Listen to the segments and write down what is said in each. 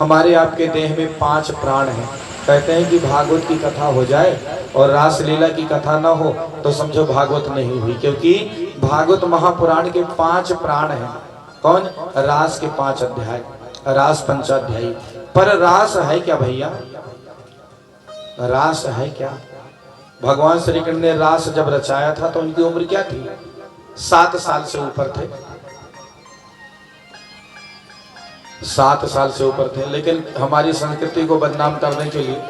हमारे आपके देह में 5 प्राण हैं। कहते हैं कि भागवत की कथा हो जाए और रासलीला की कथा ना हो तो समझो भागवत नहीं हुई, क्योंकि भागवत महापुराण के 5 प्राण हैं। कौन? रास के 5 अध्याय, रास पंचाध्यायी। पर रास है क्या भैया? रास है क्या? भगवान श्री कृष्ण ने रास जब रचाया था तो उनकी उम्र क्या थी? 7 साल से ऊपर थे। 7 साल से ऊपर थे। लेकिन हमारी संस्कृति को बदनाम करने के लिए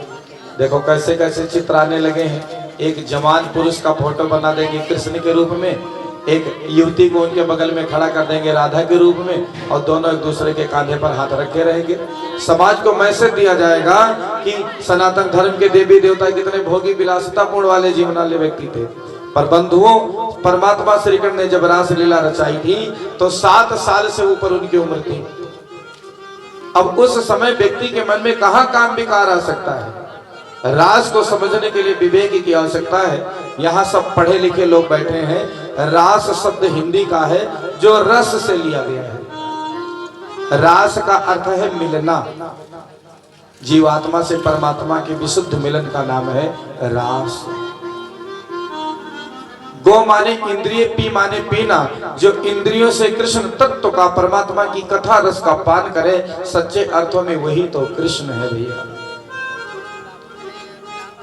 देखो कैसे कैसे चित्र आने लगे हैं। एक जवान पुरुष का फोटो बना देंगे कृष्ण के रूप में, एक युवती को उनके बगल में खड़ा कर देंगे राधा के रूप में, और दोनों एक दूसरे के कांधे पर हाथ रखे रहेंगे। समाज को मैसेज दिया जाएगा कि सनातन धर्म के देवी देवता कितने भोगी विलासितापूर्ण वाले जीवन वाले व्यक्ति थे। पर बंधुओं, परमात्मा श्री कृष्ण ने जब रासलीला रचाई थी तो 7 साल से ऊपर उनकी उम्र थी। अब उस समय व्यक्ति के मन में कहां काम विकार आ सकता है? रास को समझने के लिए विवेक की आवश्यकता है। यहाँ सब पढ़े लिखे लोग बैठे हैं। रास शब्द हिंदी का है जो रस से लिया गया है। रास का अर्थ है मिलना। जीवात्मा से परमात्मा के विशुद्ध मिलन का नाम है रास। गो माने इंद्रिय, पी माने पीना। जो इंद्रियों से कृष्ण तत्व का, परमात्मा की कथा रस का पान करे, सच्चे अर्थों में वही तो कृष्ण है भैया।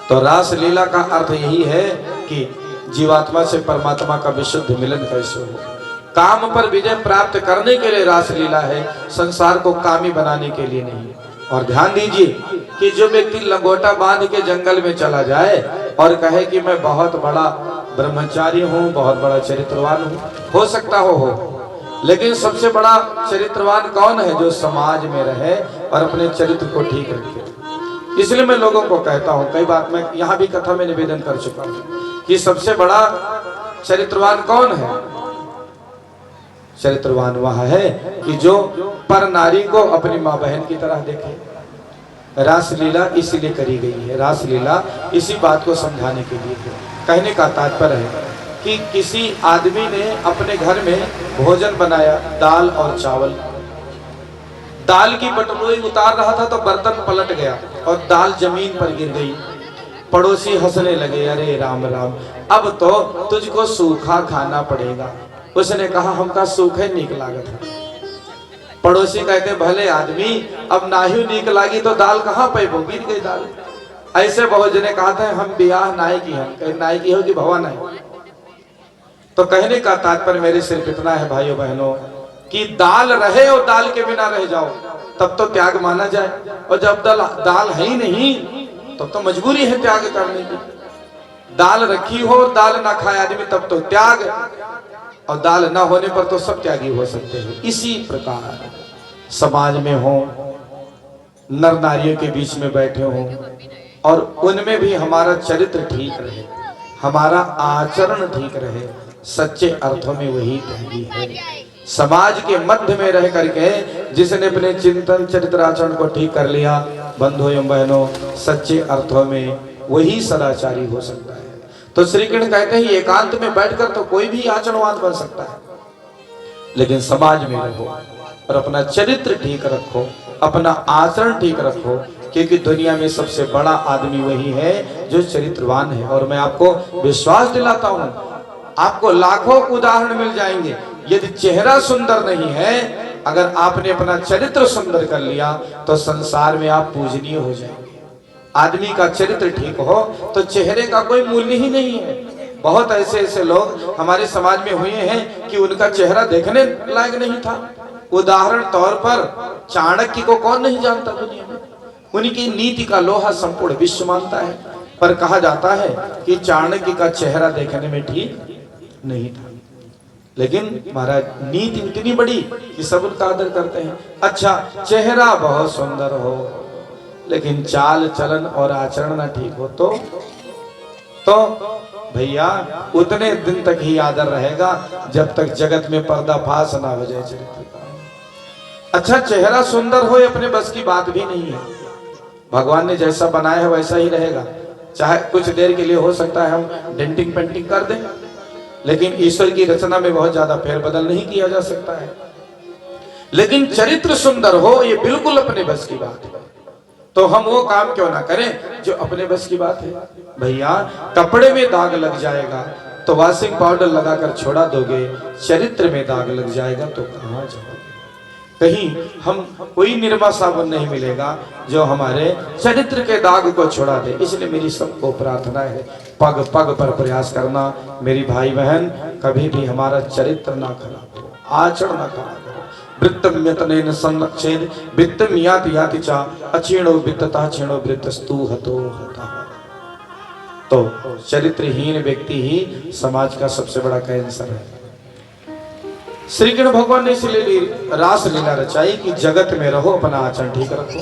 तो रास लीला का अर्थ यही है कि जीवात्मा से परमात्मा का विशुद्ध मिलन कैसे हो। काम पर विजय प्राप्त करने के लिए रास लीला है, संसार को कामी बनाने के लिए नहीं। और ध्यान दीजिए कि जो व्यक्ति लंगोटा बांध के जंगल में चला जाए और कहे कि मैं बहुत बड़ा ब्रह्मचारी हूँ, बहुत बड़ा चरित्रवान हूँ, हो सकता हो, लेकिन सबसे बड़ा चरित्रवान कौन है? जो समाज में रहे और अपने चरित्र को ठीक रखे। इसलिए मैं लोगों को कहता हूँ, कई बार मैं यहाँ भी कथा में निवेदन कर चुका हूँ कि सबसे बड़ा चरित्रवान कौन है? चरित्रवान वह है कि जो पर नारी को अपनी माँ बहन की तरह देखे। रासलीला इसीलिए करी गई है। रासलीला इसी बात को समझाने के लिए है। कहने का तात्पर्य है कि किसी आदमी ने अपने घर में भोजन बनाया, दाल और चावल। दाल की बटोरी उतार रहा था तो बर्तन पलट गया और दाल जमीन पर गिर गई। पड़ोसी हंसने लगे, अरे राम राम, अब तो तुझको सूखा खाना पड़ेगा। उसने कहा, हमका सूखे नीक लागत है। पड़ोसी कहते, भले आदमी, अब नाहियो नीक लागी तो दाल कहाँ पैबो, गिर गई दाल। ऐसे बहुत जने कहा था, हम ब्याह नाई की है, नाई की हो कि भवन है। तो कहने का तात्पर्य मेरे सिर्फ इतना है भाइयों बहनों कि दाल रहे और दाल के बिना रह जाओ तब तो त्याग माना जाए, और जब दाल है ही नहीं तब तो मजबूरी है त्याग करने की। दाल रखी हो और दाल ना खाए आदमी तब तो त्याग, और दाल ना होने पर तो सब त्यागी हो सकते हैं। इसी प्रकार समाज में हो, नर नारियों के बीच में बैठे हो और उनमें भी हमारा चरित्र ठीक रहे, हमारा आचरण ठीक रहे, सच्चे अर्थों में वही त्यागी है। समाज के मध्य में रह करके जिसने अपने चिंतन चरित्र आचरण को ठीक कर लिया, बंधुओं एवं बहनों, सच्चे अर्थों में वही सदाचारी हो सकता है। तो श्री कृष्ण कहते हैं एकांत में बैठकर तो कोई भी आचरणवान बन सकता है, लेकिन समाज में रहो और अपना चरित्र ठीक रखो, अपना आचरण ठीक रखो, क्योंकि दुनिया में सबसे बड़ा आदमी वही है जो चरित्रवान है। और मैं आपको विश्वास दिलाता हूँ, आपको लाखों उदाहरण मिल जाएंगे। यदि चेहरा सुंदर नहीं है, अगर आपने अपना चरित्र सुंदर कर लिया तो संसार में आप पूजनीय हो जाएंगे। आदमी का चरित्र ठीक हो तो चेहरे का कोई मूल्य ही नहीं है। बहुत ऐसे ऐसे लोग हमारे समाज में हुए हैं कि उनका चेहरा देखने लायक नहीं था। उदाहरण तौर पर चाणक्य को कौन नहीं जानता दुनिया में? उनकी नीति का लोहा संपूर्ण विश्व मानता है, पर कहा जाता है कि चाणक्य का चेहरा देखने में ठीक नहीं था, लेकिन महाराज नीति इतनी बड़ी कि सब उनका आदर करते हैं। अच्छा, चेहरा बहुत सुंदर हो लेकिन चाल चलन और आचरण ना ठीक हो तो भैया उतने दिन तक ही आदर रहेगा जब तक जगत में पर्दाफाश ना हो जाए चरित्र का। अच्छा, चेहरा सुंदर हो अपने बस की बात भी नहीं है। भगवान ने जैसा बनाया है वैसा ही रहेगा। चाहे कुछ देर के लिए हो सकता है हम डेंटिंग पेंटिंग कर दें, लेकिन ईश्वर की रचना में बहुत ज्यादा फेरबदल नहीं किया जा सकता है। लेकिन चरित्र सुंदर हो ये बिल्कुल अपने बस की बात है। तो हम वो काम क्यों ना करें जो अपने बस की बात है। भैया कपड़े में दाग लग जाएगा तो वॉशिंग पाउडर लगाकर छोड़ा दोगे, चरित्र में दाग लग जाएगा तो कहाँ जाओगे। कहीं हम कोई निरमा साबुन नहीं मिलेगा जो हमारे चरित्र के दाग को छोड़ा दे। इसलिए मेरी सबको प्रार्थना है, पग पग पर प्रयास करना मेरी भाई बहन, कभी भी हमारा चरित्र ना खराब हो, आचरण ना खराब हो। वृत्तम यतनेन संरक्षेद वित्तम याति याति चा अक्षीणो वित्तता क्षीणो वृत्तस्तु हतो हतः। तो चरित्रहीन व्यक्ति ही समाज का सबसे बड़ा कैंसर है। श्री कृष्ण भगवान ने इसलिए रास लीला रचाई कि जगत में रहो, अपना आचरण ठीक रखो।